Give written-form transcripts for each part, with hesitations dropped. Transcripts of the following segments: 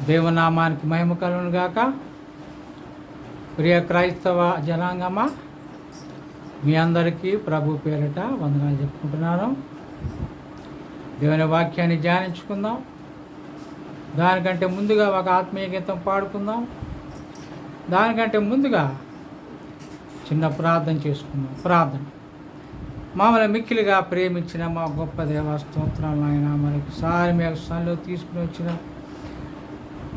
దేవనామానికి మహిమ కలుగును గాక. ప్రియ క్రైస్తవ జనాంగమా, మీ అందరికీ ప్రభు పేరిట వందనాలు చెప్పుకుంటున్నాను. దేవుని వాక్యాన్ని ధ్యానించుకుందాం. దానికంటే ముందుగా ఒక ఆత్మీయ గీతం పాడుకుందాం. దానికంటే ముందుగా చిన్న ప్రార్థన చేసుకుందాం. ప్రార్థన. మమ్మల్ని మిక్కిలిగా ప్రేమించిన మా గొప్ప దేవా స్తోత్రాలు ఆయన, మరొకసారి మేము సన్నిధిలో తీసుకుని వచ్చిన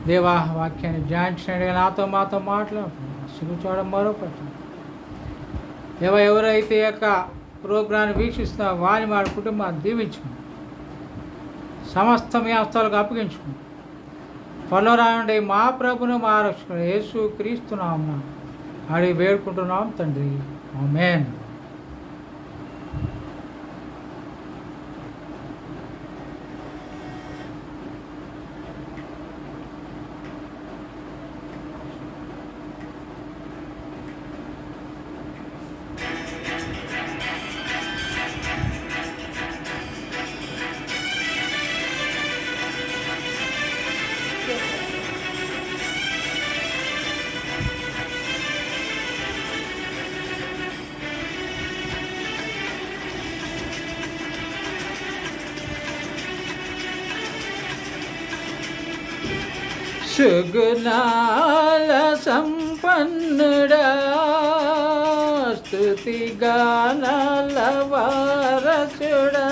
దేవా వాక్యాన్ని ధ్యానించినట్టుగా నాతో మాతో మాట్లాడుతున్నాం. చూడడం మరొకటి దేవా, ఎవరైతే యొక్క ప్రోగ్రాన్ని వీక్షిస్తున్నారో వారిని వాడి కుటుంబాన్ని దీవించుకుని సమస్త మీ హస్తాలకు అప్పగించుకుని పరలోకమందు మా ప్రభును మా రక్షకుడు యేసు క్రీస్తు నామమున అడిగి వేడుకుంటున్నాం తండ్రి. ఆమేన్. సుగుణాల సంపన్నుడా, స్తుతి గానాల వారసుడా,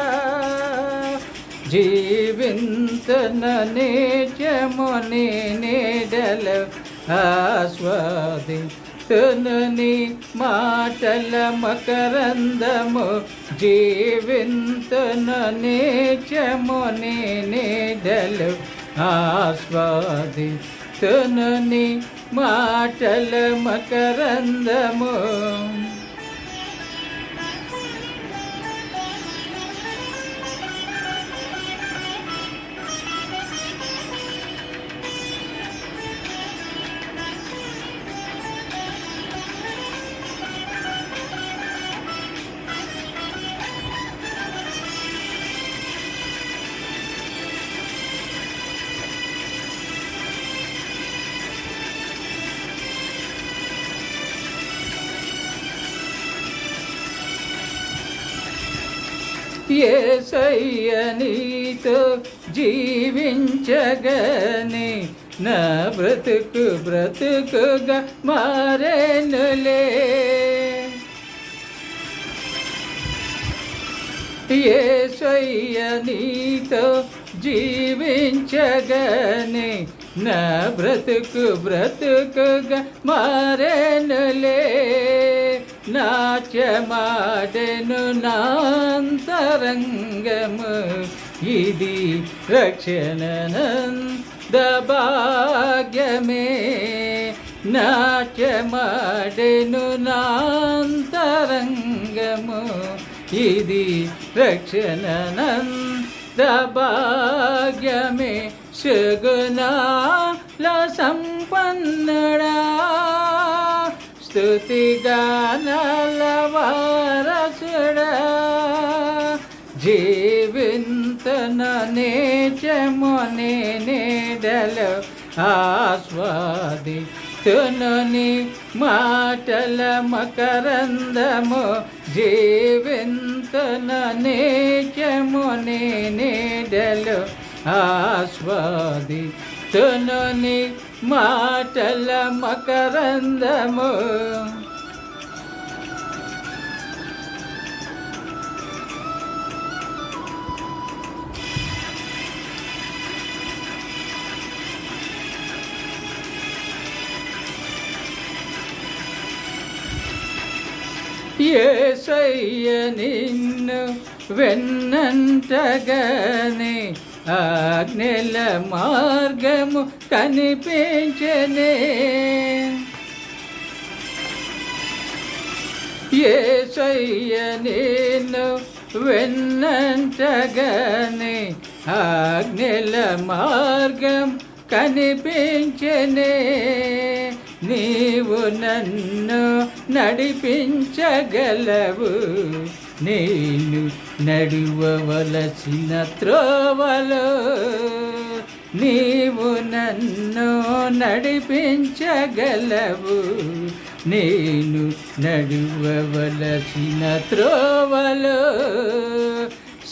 జీవింతన నిత్యము నీ నీడలు ఆస్వాదింతును నీ మాటల మకరందము, జీవింతన నిత్యము నీ నీడలు ఆస్వాదింతును నీ మాటల మకరందము. యేసయ్య నీతో జీవించగని నా బ్రతుకుగా మారేనులే. యేసయ్య నీతో జీవించగని నా బ్రతుకుగా మారేనులే. నాట్యమాడెను నాంతరంగము, ఇది రక్షణనంద భాగ్యమే. నాట్యమాడెను నాంతరంగము, ఇది రక్షణనంద భాగ్యమే. సుగుణాల సంపన్నుడా, స్తుతి గానాల వారసుడా, జీవింతన నిత్యము నీ నీడలు ఆస్వాదింతును నీ మాటల మకరందము, జీవింతన నిత్యము నీ నీడలు ఆస్వాదింతును నీ మాటల మకరందము. యేసయ్య నిన్ను వెన్నంటగానే ఆజ్ఞల మార్గము కనిపించనే. యేసయ్య నిన్ను వెన్నంటగానే ఆజ్ఞల మార్గం కనిపించనే. నీవు నన్ను నడిపించగలవు, నేను నడువవలసిన త్రోవలో నీవు నన్ను నడిపించగలవు. నేను నడువవలసిన త్రోవలో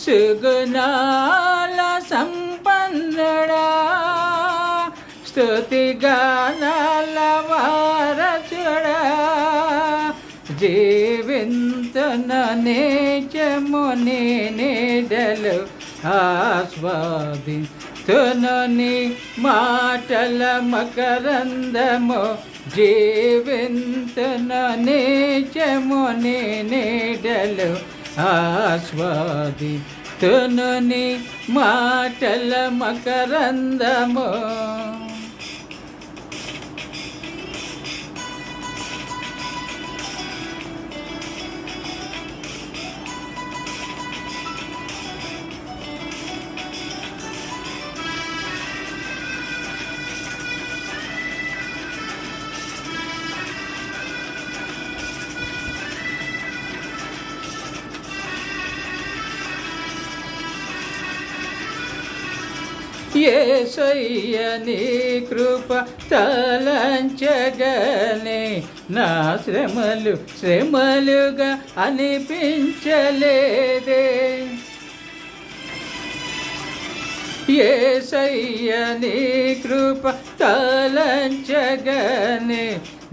సుగుణాల సంపన్నుడా, స్తుతిగానాల వారసుడా, జీవింతున నిత్యము నీ నీడలు ఆస్వాదింతును నీ మాటల మకరందము. జీవింతును నిత్యము నీ నీడలు ఆస్వాదింతును నీ మాటల మకరందము. యేసయ్య నీ కృప తలంచగనే నా శ్రమలు శ్రమలుగా అనిపించలేదే. యేసయ్య నీ కృప తలంచగనే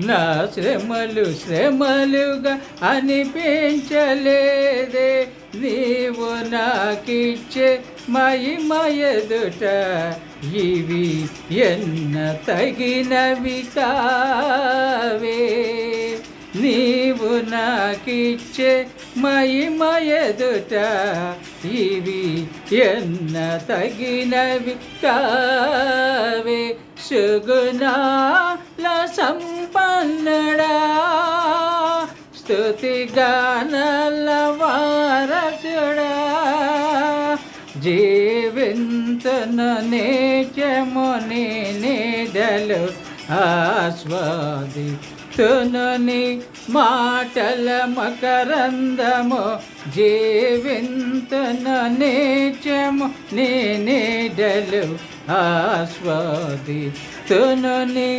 నా శ్రమలు శ్రమలుగా అనిపించలేదే. నీవు నాకిచ్చే మహిమ ఎదుట ఇవి ఎన్న తగినవి కావే. నీవు నాకిచ్చే మహిమ ఎదుట ఇవి ఎన్న తగినవి కావే. సుగుణాల సంపన్నుడా, స్తుతిగానాల వారసుడా, జీవింతును నిత్యము నీ నీడలు ఆస్వాదింతును నీ మాటల మకరందము. జీవింతును నిత్యము నీ నీడలు ఆస్వాదింతును నీ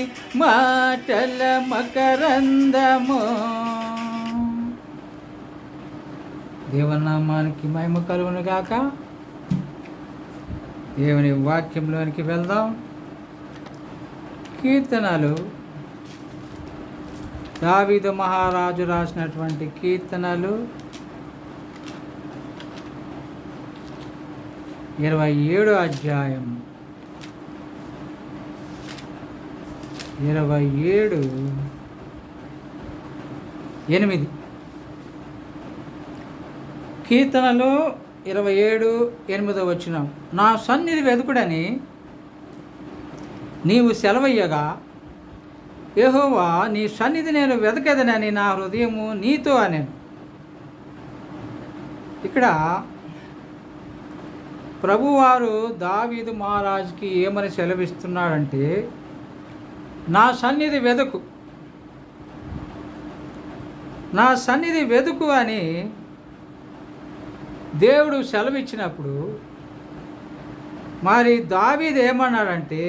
మాటల మకరందము. దేవనామానికి మహిమ కలుగును గాక. దేవుని వాక్యంలోనికి వెళ్దాం. కీర్తనలు దావీదు మహారాజు రాసినటువంటి కీర్తనలు 27 అధ్యాయం 27:8. కీర్తనలో 27:8 నా సన్నిధి వెతుకుడని నీవు సెలవయ్యగా, యెహోవా నీ సన్నిధి నేను వెతకదనని నా హృదయము నీతో అనెను. ఇక్కడ ప్రభువారు దావీదు మహారాజుకి ఏమని సెలవిస్తున్నాడంటే, నా సన్నిధి వెతుకు, నా సన్నిధి వెతుకు అని దేవుడు సెలవిచ్చినప్పుడు మరి దావీదు ఏమన్నాడంటే,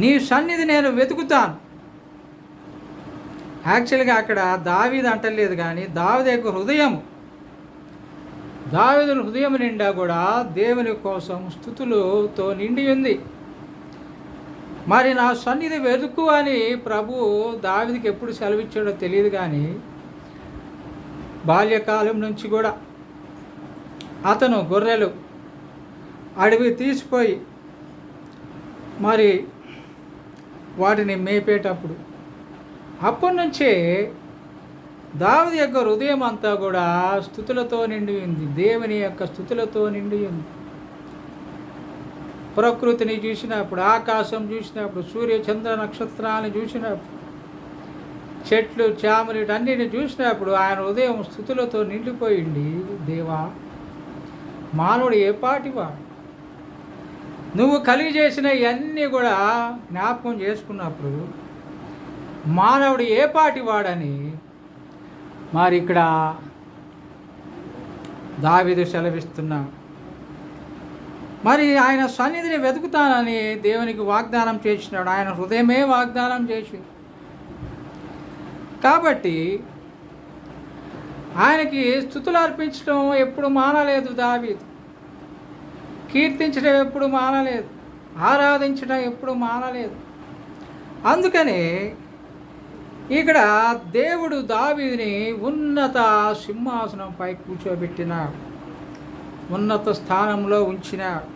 నీ సన్నిధి నేను వెతుకుతాను. యాక్చువల్గా అక్కడ దావీదు అంటలేదు, కానీ దావీదు యొక్క దావీదు హృదయం నిండా కూడా దేవుని కోసం స్తుతులతో నిండి ఉంది. మరి నా సన్నిధి వెతుకు అని ప్రభు దావీదుకి ఎప్పుడు సెలవిచ్చాడో తెలియదు, కానీ బాల్యకాలం నుంచి కూడా అతను గొర్రెలు అడవి తీసిపోయి మరి వాటిని మేపేటప్పుడు అప్పటి నుంచే దావీదు యొక్క హృదయం అంతా కూడా స్తుతులతో నిండి ఉంది. దేవుని యొక్క స్తుతులతో నిండి ఉంది. ప్రకృతిని చూసినప్పుడు, ఆకాశం చూసినప్పుడు, సూర్య చంద్ర నక్షత్రాలను చూసినప్పుడు, చెట్లు చామలు అన్నిటిని చూసినప్పుడు ఆయన హృదయం స్తుతులతో నిండిపోయింది. దేవా, మానవుడు ఏ పాటివాడు, నువ్వు కలిగి చేసిన ఇవన్నీ కూడా జ్ఞాపకం చేసుకున్నప్పుడు మానవుడు ఏ పాటివాడని మరి ఇక్కడ దావీదు సెలవిస్తున్నా. మరి ఆయన సన్నిధిని వెతుకుతానని దేవునికి వాగ్దానం చేసినాడు. ఆయన హృదయమే వాగ్దానం చేసి, కాబట్టి ఆయనకి స్తుతులు అర్పించడం ఎప్పుడు మానలేదు దావీదు. కీర్తించడం ఎప్పుడు మానలేదు, ఆరాధించడం ఎప్పుడు మానలేదు. అందుకనే ఇక్కడ దేవుడు దావీదుని ఉన్నత సింహాసనంపై కూర్చోబెట్టినాడు, ఉన్నత స్థానంలో ఉంచినాడు.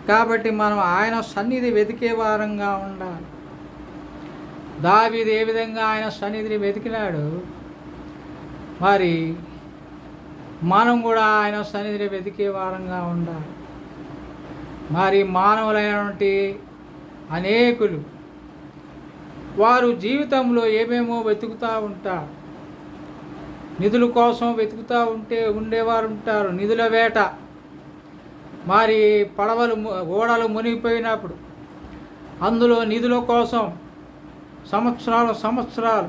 కాబట్టి మనం ఆయన సన్నిధి వెతికే వారంగా ఉండాలి. దావీదు ఏ విధంగా ఆయన సన్నిధిని వెతికినాడు, మరి మనం కూడా ఆయన సన్నిధిని వెతికే వారంగా ఉండాలి. మరి మానవులైనటువంటి అనేకులు వారు జీవితంలో ఏమేమో వెతుకుతూ ఉంటారు. నిధుల కోసం వెతుకుతూ ఉండేవారు ఉంటారు. నిధుల వేట, మరి ఓడలు మునిగిపోయినప్పుడు అందులో నిధుల కోసం సంవత్సరాలు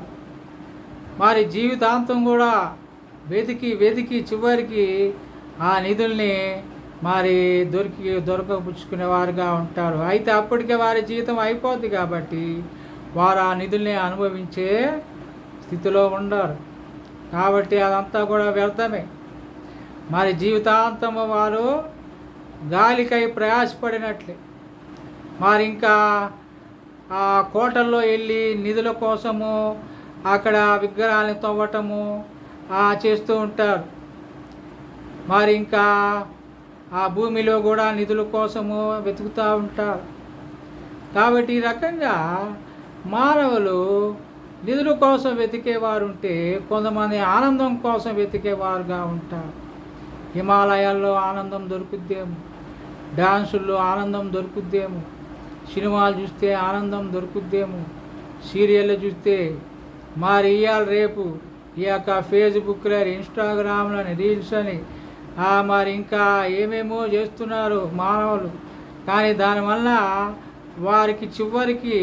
మరి జీవితాంతం కూడా వెతికి చివరికి ఆ నిధుల్ని మరి దొరకపుచ్చుకునేవారుగా ఉంటారు. అయితే అప్పటికే వారి జీవితం అయిపోద్ది కాబట్టి వారు ఆ నిధుల్ని అనుభవించే స్థితిలో ఉండరు. కాబట్టి అదంతా కూడా వ్యర్థమే. మరి జీవితాంతము వారు గాలికై ప్రయాసపడినట్లే. మరి ఇంకా ఆ కోటల్లో వెళ్ళి నిధుల కోసము అక్కడ విగ్రహాలను తవ్వటము చేస్తూ ఉంటారు. మరి ఇంకా ఆ భూమిలో కూడా నిధుల కోసము వెతుకుతూ ఉంటారు. కాబట్టి ఈ రకంగా మానవులు నిధుల కోసం వెతికేవారు ఉంటే, కొంతమంది ఆనందం కోసం వెతికేవారుగా ఉంటారు. హిమాలయాల్లో ఆనందం దొరుకుద్దేమో, డాన్సుల్లో ఆనందం దొరుకుద్దేమో, సినిమాలు చూస్తే ఆనందం దొరుకుద్దేమో, సీరియళ్ళు చూస్తే మరి ఇవాళ రేపు ఈ యొక్క ఫేస్బుక్లని, ఇన్స్టాగ్రామ్లని, రీల్స్ అని మరి ఇంకా ఏమేమో చేస్తున్నారు మానవులు. కానీ దానివల్ల వారికి చివరికి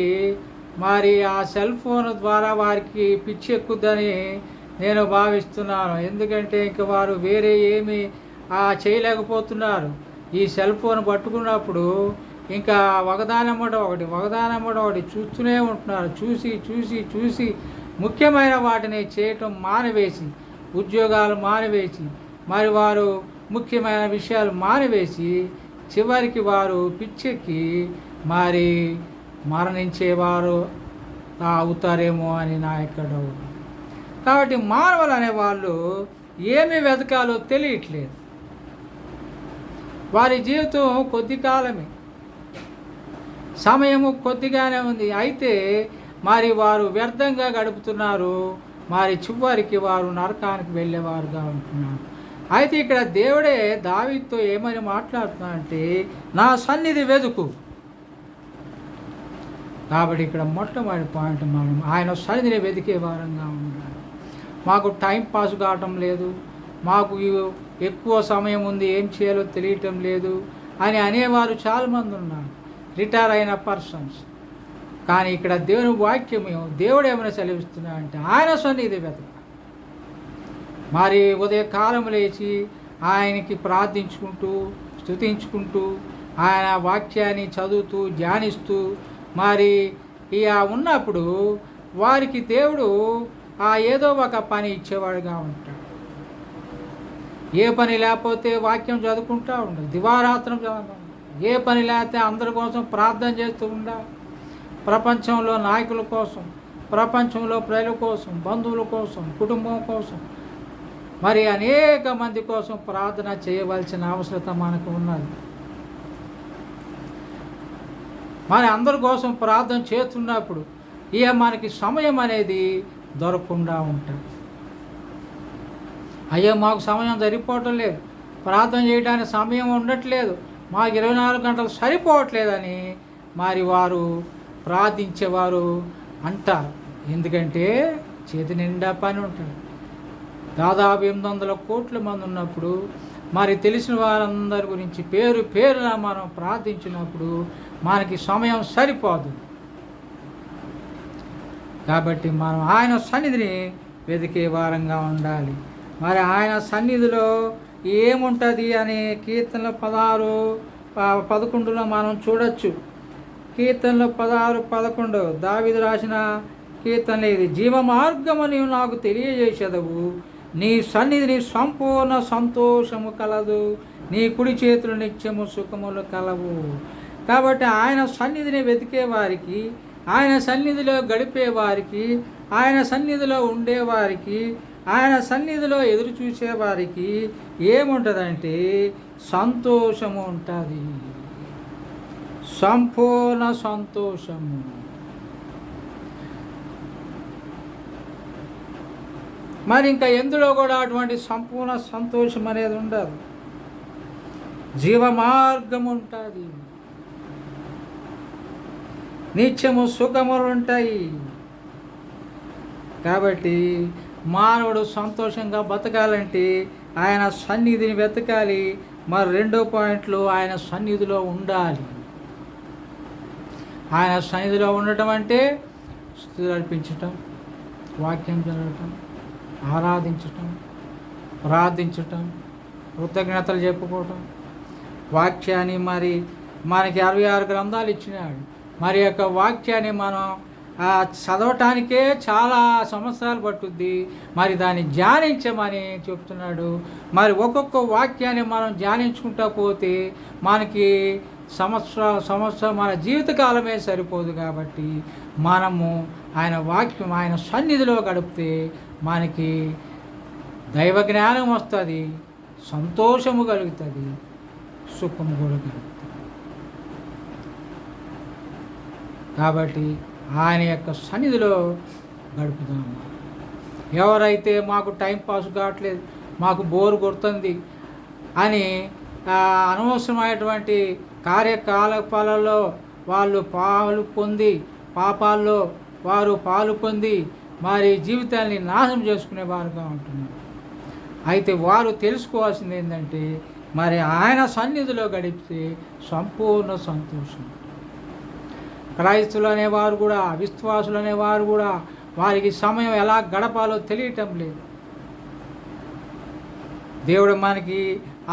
మరి ఆ సెల్ ఫోన్ ద్వారా వారికి పిచ్చి ఎక్కుద్దని నేను భావిస్తున్నాను. ఎందుకంటే ఇంక వారు వేరే ఏమి చేయలేకపోతున్నారు. ఈ సెల్ ఫోన్ పట్టుకున్నప్పుడు ఇంకా ఒకదానమ్మట ఒకటి చూస్తూనే ఉంటున్నారు. చూసి ముఖ్యమైన వాటిని చేయటం మానివేసి, ఉద్యోగాలు మానివేసి, మరి వారు ముఖ్యమైన విషయాలు మానివేసి చివరికి వారు పిచ్చెక్కి మరి మరణించేవారు అవుతారేమో అని నా యొక్క డౌట్. కాబట్టి మానవులు అనేవాళ్ళు ఏమి వెతకాలో తెలియట్లేదు. వారి జీవితం కొద్ది కాలమే, సమయము కొద్దిగానే ఉంది. అయితే మరి వారు వ్యర్థంగా గడుపుతున్నారు. మరి చివరికి వారు నరకానికి వెళ్ళేవారుగా ఉంటున్నారు. అయితే ఇక్కడ దేవుడే దావీదుతో ఏమని మాట్లాడుతున్నాడంటే, నా సన్నిధి వెతుకు. కాబట్టి ఇక్కడ మొట్టమొదటి పాయింట్, మనం ఆయన సన్నిధిని వెతికే వారంగా ఉండాలి. మాకు టైం పాస్ కావటం లేదు, మాకు ఎక్కువ సమయం ఉంది, ఏం చేయాలో తెలియటం లేదు అని అనేవారు చాలామంది ఉన్నారు, రిటైర్ అయిన పర్సన్స్. కానీ ఇక్కడ దేవుని వాక్యం దేవుడు ఏమైనా సెలవిస్తున్నాడంటే ఆయన సన్నిధి వెతక. మరి ఉదయకాలం లేచి ఆయనకి ప్రార్థించుకుంటూ, స్తుతించుకుంటూ, ఆయన వాక్యాన్ని చదువుతూ, ధ్యానిస్తూ మరి ఉన్నప్పుడు వారికి దేవుడు ఏదో ఒక పని ఇచ్చేవాడుగా ఉంటాడు. ఏ పని లేకపోతే వాక్యం చదువుకుంటూ ఉండాలి, దివారాత్రం చదవాలి. ఏ పని లేకపోతే అందరి కోసం ప్రార్థన చేస్తూ ఉండాలి. ప్రపంచంలో నాయకుల కోసం, ప్రపంచంలో ప్రజల కోసం, బంధువుల కోసం, కుటుంబం కోసం, మరి అనేక మంది కోసం ప్రార్థన చేయవలసిన అవసరత మనకు ఉన్నది. మరి అందరి కోసం ప్రార్థన చేస్తున్నప్పుడు మనకి సమయం అనేది దొరకకుండా ఉంటుంది. మాకు సమయం సరిపోవటం లేదు, ప్రార్థన చేయడానికి సమయం ఉండట్లేదు, మాకు 24 గంటలు సరిపోవట్లేదని మరి వారు ప్రార్థించేవారు అంటారు. ఎందుకంటే చేతి నిండా పని ఉంటుంది. దాదాపు 800 కోట్ల మంది ఉన్నప్పుడు మరి తెలిసిన వారందరి గురించి పేరున మనం ప్రార్థించినప్పుడు మనకి సమయం సరిపోదు. కాబట్టి మనం ఆయన సన్నిధిని వెతికే వారంగా ఉండాలి. మరి ఆయన సన్నిధిలో ఏముంటుంది అని కీర్తనలో 16:11 మనం చూడొచ్చు. కీర్తనలో 16:11 దావీదు రాసిన కీర్తనలు ఇది. జీవ మార్గము నీవు నాకు తెలియజేసేదవు, నీ సన్నిధిని సంపూర్ణ సంతోషము కలదు, నీ కుడి చేతులు నిత్యము సుఖములు కలవు. కాబట్టి ఆయన సన్నిధిని వెతికే వారికి, ఆయన సన్నిధిలో గడిపేవారికి, ఆయన సన్నిధిలో ఉండేవారికి, ఆయన సన్నిధిలో ఎదురు చూసేవారికి ఏముంటుందంటే సంతోషము ఉంటుంది, సంపూర్ణ సంతోషము. మరి ఇంకా ఎందులో కూడా అటువంటి సంపూర్ణ సంతోషం అనేది ఉండదు. జీవ మార్గం ఉంటుంది, నిత్యము సుఖములు ఉంటాయి. కాబట్టి మానవుడు సంతోషంగా బతకాలంటే ఆయన సన్నిధిని వెతకాలి. మరి 2వ పాయింట్లు ఆయన సన్నిధిలో ఉండాలి. ఆయన సన్నిధిలో ఉండటం అంటే స్తుతులు అర్పించటం, వాక్యం చదవటం, ఆరాధించటం, ప్రార్థించటం, కృతజ్ఞతలు చెప్పుకోవటం. వాక్యాన్ని మరి మనకి 66 గ్రంథాలు ఇచ్చినాడు. మరి యొక్క వాక్యాన్ని మనం చదవటానికే చాలా సంవత్సరాలు పట్టుద్ది. మరి దాన్ని ధ్యానించమని చెప్తున్నాడు. మరి ఒక్కొక్క వాక్యాన్ని మనం ధ్యానించుకుంటా పోతే మనకి సంవత్సరం మన జీవితకాలమే సరిపోదు. కాబట్టి మనము ఆయన వాక్యం, ఆయన సన్నిధిలో గడిపితే మనకి దైవ జ్ఞానం వస్తుంది, సంతోషము కలుగుతుంది, సుఖము కూడా కలుగుతుంది. కాబట్టి ఆయన యొక్క సన్నిధిలో గడుపుదాము. ఎవరైతే మాకు టైం పాస్ కావట్లేదు, మాకు బోరు కొడుతుంది అని అనవసరమైనటువంటి కార్యకలాపాలలో వాళ్ళు పాపాల్లో వారు పాలు పొంది మరి జీవితాన్ని నాశనం చేసుకునేవారుగా ఉంటున్నారు. అయితే వారు తెలుసుకోవాల్సింది ఏంటంటే మరి ఆయన సన్నిధిలో గడిపితే సంపూర్ణ సంతోషం. క్రైస్తులు అనేవారు కూడా, అవిశ్వాసులు అనేవారు కూడా వారికి సమయం ఎలా గడపాలో తెలియటం లేదు. దేవుడు మనకి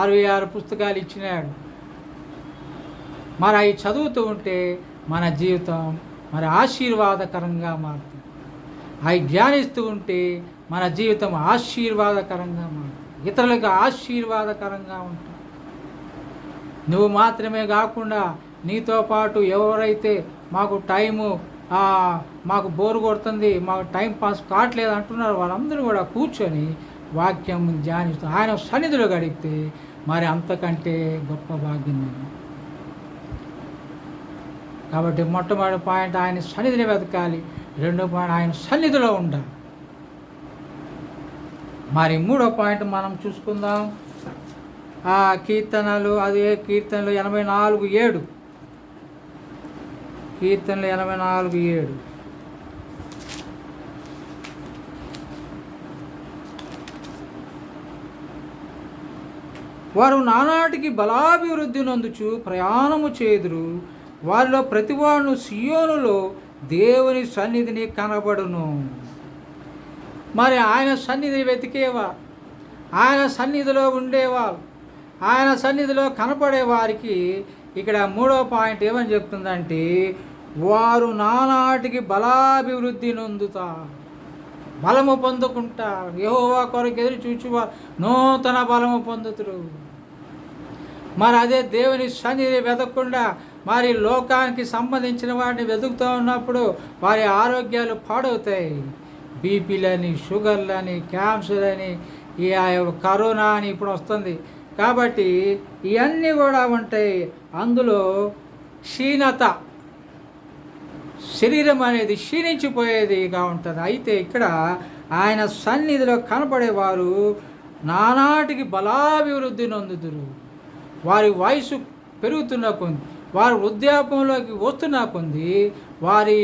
66 పుస్తకాలు ఇచ్చినాడు. మరి అవి చదువుతూ ఉంటే మన జీవితం మరి ఆశీర్వాదకరంగా మారుతుంది. అవి ధ్యానిస్తూ ఉంటే మన జీవితం ఆశీర్వాదకరంగా మారుతుంది, ఇతరులకు ఆశీర్వాదకరంగా ఉంటుంది. నువ్వు మాత్రమే కాకుండా నీతో పాటు ఎవరైతే మాకు బోరు కొడుతుంది, మాకు టైం పాస్ కావట్లేదు అంటున్నారు, వాళ్ళందరూ కూడా కూర్చొని వాక్యం ధ్యానిస్తూ ఆయన సన్నిధిలో గడిపితే మరి అంతకంటే గొప్ప భాగ్యం. కాబట్టి మొట్టమొదటి పాయింట్ ఆయన సన్నిధిని వెతకాలి. 2వ పాయింట్ ఆయన సన్నిధిలో ఉండాలి. మరి 3వ పాయింట్ మనం చూసుకుందాం. కీర్తనలు 84:7. కీర్తనలు 84:7. వారు నానాటికి బలాభివృద్ధి నొందుచు ప్రయాణము చేదురు, వారిలో ప్రతివాడును సియోనులో దేవుని సన్నిధిని కనబడును. మరి ఆయన సన్నిధి వెతికేవా, ఆయన సన్నిధిలో ఉండేవారు, ఆయన సన్నిధిలో కనపడే వారికి ఇక్కడ 3వ పాయింట్ ఏమని చెప్తుందంటే వారు నానాటికి బలాభివృద్ధి నొందుతారు, బలము పొందుకుంటారు. యెహోవా కొరకు ఎదురు చూచువారు నూతన బలము పొందుతారు. మరి అదే దేవుని సన్నిధి వెతకకుండా మరి లోకానికి సంబంధించిన వాటిని వెతుకుతూ ఉన్నప్పుడు వారి ఆరోగ్యాలు పాడవుతాయి. బీపీలని, షుగర్లని, క్యాన్సర్ అని, ఈ కరోనా అని ఇప్పుడు వస్తుంది. కాబట్టి ఇవన్నీ కూడా ఉంటాయి. అందులో క్షీణత, శరీరం అనేది క్షీణించిపోయేదిగా ఉంటుంది. అయితే ఇక్కడ ఆయన సన్నిధిలో కనపడేవారు నానాటికి బలాభివృద్ధి నొందుదురు. వారి వయసు పెరుగుతున్న కొంది, వారు వృద్ధాప్యంలోకి వస్తున్న కొంది వారి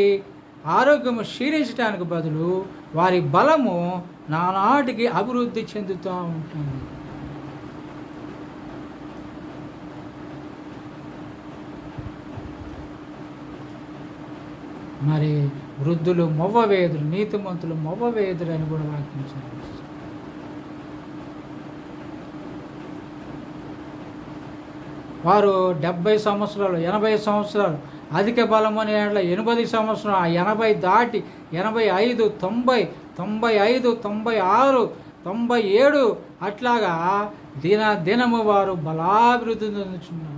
ఆరోగ్యము క్షీణించడానికి బదులు వారి బలము నానాటికి అభివృద్ధి చెందుతూ ఉంటుంది. మరి వృద్ధులు మొవ్వవేదులు, నీతిమంతులు మొవ్వవేదులు అని కూడా వాక్యం చదివిస్తారు. వారు 70 సంవత్సరాలు, 80 సంవత్సరాలు, అధిక బలమని 80 సంవత్సరాలు, 80 దాటి 85, 90, 95, 96, 97 అట్లాగా దినము వారు బలాభివృద్ధి చెందుతున్నారు.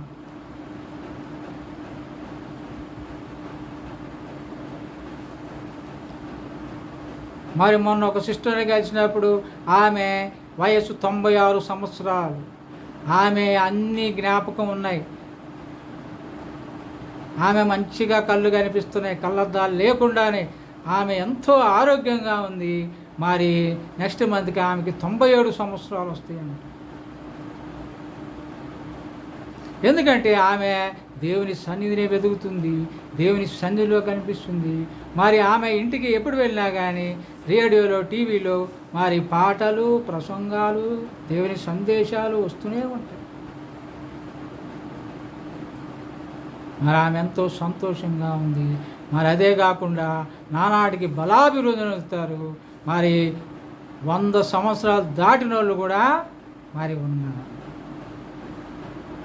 మరి మొన్న ఒక సిస్టర్ని కలిసినప్పుడు ఆమె వయసు 96 సంవత్సరాలు. ఆమె అన్ని జ్ఞాపకం ఉన్నాయి. ఆమె మంచిగా కళ్ళు కనిపిస్తున్నాయి, కళ్ళద్దాలు లేకుండానే ఆమె ఎంతో ఆరోగ్యంగా ఉంది. మరి నెక్స్ట్ మంత్కి ఆమెకి 97 సంవత్సరాలు వస్తాయండి. ఎందుకంటే ఆమె దేవుని సన్నిధిని వెతుకుతుంది, దేవుని సన్నిధిలో కనిపిస్తుంది. మరి ఆమె ఇంటికి ఎప్పుడు వెళ్ళినా కానీ రేడియోలో, టీవీలో మరి పాటలు, ప్రసంగాలు, దేవుని సందేశాలు వస్తూనే ఉంటాయి. మరి ఆమె ఎంతో సంతోషంగా ఉంది. మరి అదే కాకుండా నానాటికి బలాభివృద్ధి అవుతారు. మరి 100 సంవత్సరాలు దాటిన వాళ్ళు కూడా మరి ఉన్నారు.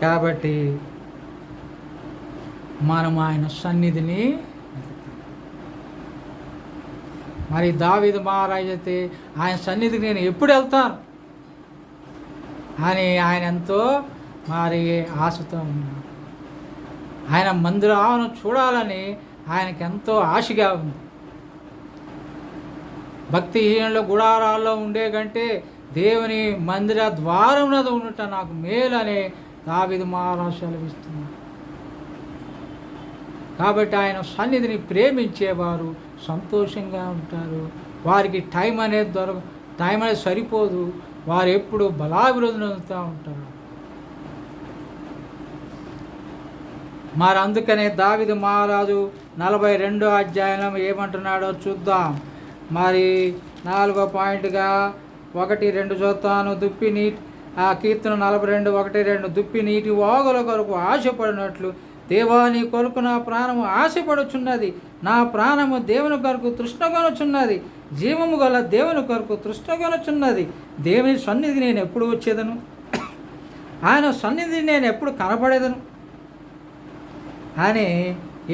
కాబట్టి మనం ఆయన సన్నిధిని, మరి దావీదు మహారాజు అయితే ఆయన సన్నిధికి నేను ఎప్పుడు వెళ్తాను అని ఆయన ఎంతో మరి ఆశతో ఉన్నాడు. ఆయన మందిరాలను చూడాలని ఆయనకి ఎంతో ఆశగా ఉంది. భక్తిహీనుల గుడారాల్లో ఉండే కంటే దేవుని మందిర ద్వారంలో ఉండట నాకు మేలు అనే దావీదు మహారాజు సెలవిస్తున్నాడు. కాబట్టి ఆయన సన్నిధిని ప్రేమించేవారు సంతోషంగా ఉంటారు. వారికి టైం అనేది సరిపోదు. వారు ఎప్పుడు బలాభివృద్ధి పొందుతూ ఉంటారు. మరి అందుకనే దావీదు మహారాజు 42వ అధ్యాయంలో ఏమంటున్నాడో చూద్దాం. మరి 4వ పాయింట్గా 1, 2 చూస్తాను. దుప్పి నీటి కీర్తన 42, 1, 2 దుప్పి నీటి వాగుల కొరకు ఆశపడినట్లు దేవా నీ కొరకు నా ప్రాణము ఆశపడుచున్నది. నా ప్రాణము దేవుని కొరకు తృష్ణగొనుచున్నది. జీవము గల దేవుని కొరకు తృష్ణగొనుచున్నది. దేవుని సన్నిధి నేను ఎప్పుడు వచ్చేదను? ఆయన సన్నిధి నేను ఎప్పుడు కనపడేదను అని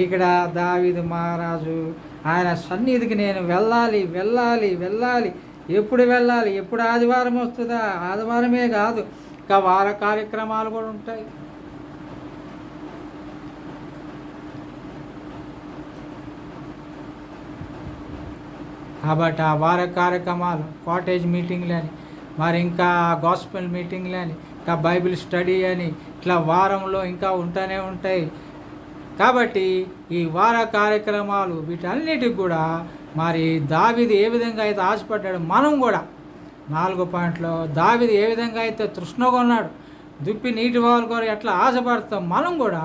ఇక్కడ దావీదు మహారాజు ఆయన సన్నిధికి నేను వెళ్ళాలి వెళ్ళాలి వెళ్ళాలి. ఎప్పుడు వెళ్ళాలి? ఎప్పుడు ఆదివారం వస్తుందా? ఆదివారమే కాదు, ఇంకా వార కార్యక్రమాలు కూడా ఉంటాయి. కాబట్టి ఆ వార కార్యక్రమాలు, కాటేజ్ మీటింగ్లు అని, మరి ఇంకా గాస్పెల్ మీటింగ్లు అని, ఇంకా బైబిల్ స్టడీ అని, ఇట్లా వారంలో ఇంకా ఉంటూనే ఉంటాయి. కాబట్టి ఈ వార కార్యక్రమాలు వీటన్నిటికి కూడా మరి దావీదు ఏ విధంగా అయితే ఆశపడ్డాడు, మనం కూడా 4 పాయింట్లో దావీదు ఏ విధంగా అయితే తృష్ణగా ఉన్నాడు, దుప్పి నీటి వాళ్ళ కూడా ఎట్లా ఆశపడతాం, మనం కూడా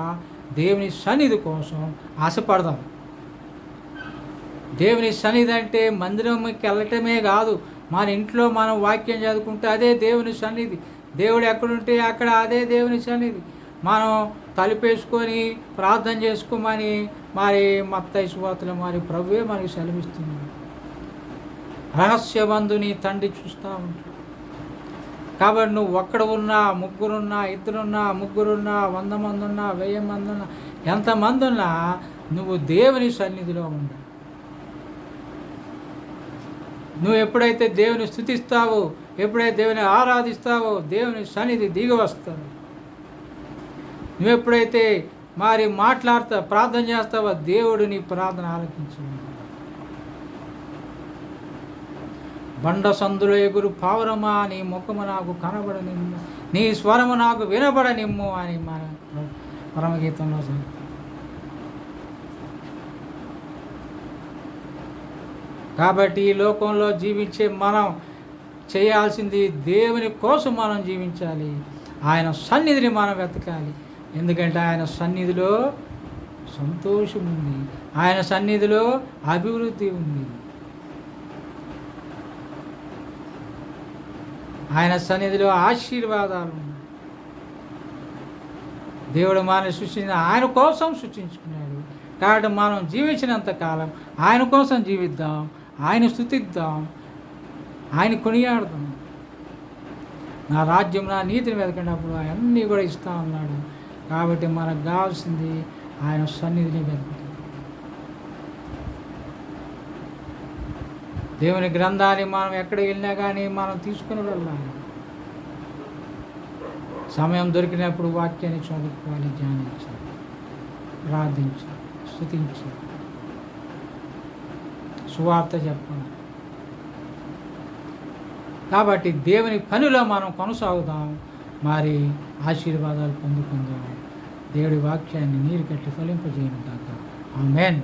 దేవుని సన్నిధి కోసం ఆశపడదాం. దేవుని సన్నిధి అంటే మందిరంకి వెళ్ళటమే కాదు, మన ఇంట్లో మనం వాక్యం చదువుకుంటే అదే దేవుని సన్నిధి. దేవుడు ఎక్కడుంటే అక్కడ అదే దేవుని సన్నిధి. మనం తలుపేసుకొని ప్రార్థన చేసుకోమని మరి మత్తయి సువార్తలో మరి ప్రభువే మనకి సెలవిస్తున్నాడు. రహస్యబంధుని తండ్రి చూస్తూ ఉంటాడు. కాబట్టి నువ్వు ఒక్కడ ఉన్నా, ముగ్గురున్నా, ఇద్దరున్నా, ముగ్గురున్నా, 100 మంది ఉన్నా, 1000 మంది ఉన్నా, ఎంతమంది ఉన్నా నువ్వు దేవుని సన్నిధిలో ఉండాలి. నువ్వు ఎప్పుడైతే దేవుని స్తుతిస్తావో, ఎప్పుడైతే దేవుని ఆరాధిస్తావో దేవుని సన్నిధి దిగి వస్తావు. నువ్వు ఎప్పుడైతే మరి మాట్లాడతావు, ప్రార్థన చేస్తావో దేవుడు నీ ప్రార్థన ఆలకించు. బండ సందులో ఎగురు పావురమా నీ ముఖము నాకు కనబడనిమ్ము, నీ స్వరము నాకు వినబడనిమ్ము అని మన పరమగీతంలో చదువుతాం. కాబట్టి ఈ లోకంలో జీవించే మనం చేయాల్సింది దేవుని కోసం మనం జీవించాలి. ఆయన సన్నిధిని మనం వెతకాలి. ఎందుకంటే ఆయన సన్నిధిలో సంతోషం ఉంది, ఆయన సన్నిధిలో అభివృద్ధి ఉంది, ఆయన సన్నిధిలో ఆశీర్వాదాలు ఉన్నాయి. దేవుడు మనల్ని సృష్టించిన ఆయన కోసం సృష్టించుకున్నాడు. కాబట్టి మనం జీవించినంత కాలం ఆయన కోసం జీవిద్దాం, ఆయన స్తుతిద్దాం, ఆయన కొనియాడదాం. నా రాజ్యం నా నీతిని వెతకినప్పుడు అవన్నీ కూడా ఇస్తా ఉన్నాడు. కాబట్టి మనకు కావాల్సింది ఆయన సన్నిధిని వెతుకుతాం. దేవుని గ్రంథాన్ని మనం ఎక్కడ వెళ్ళినా కానీ మనం తీసుకుని వెళ్ళాలి. సమయం దొరికినప్పుడు వాక్యాన్ని చదువుకోవాలి, ధ్యానించాలి, ప్రార్థించాలి, స్తుతించాలి, సువార్త చెప్పాలి. కాబట్టి దేవుని పనిలో మనం కొనసాగుదాం, మరి ఆశీర్వాదాలు పొందుకుందాం. దేవుడి వాక్యాన్ని నీరు కట్టి ఫలింపజేయను కాక. ఆమేన్.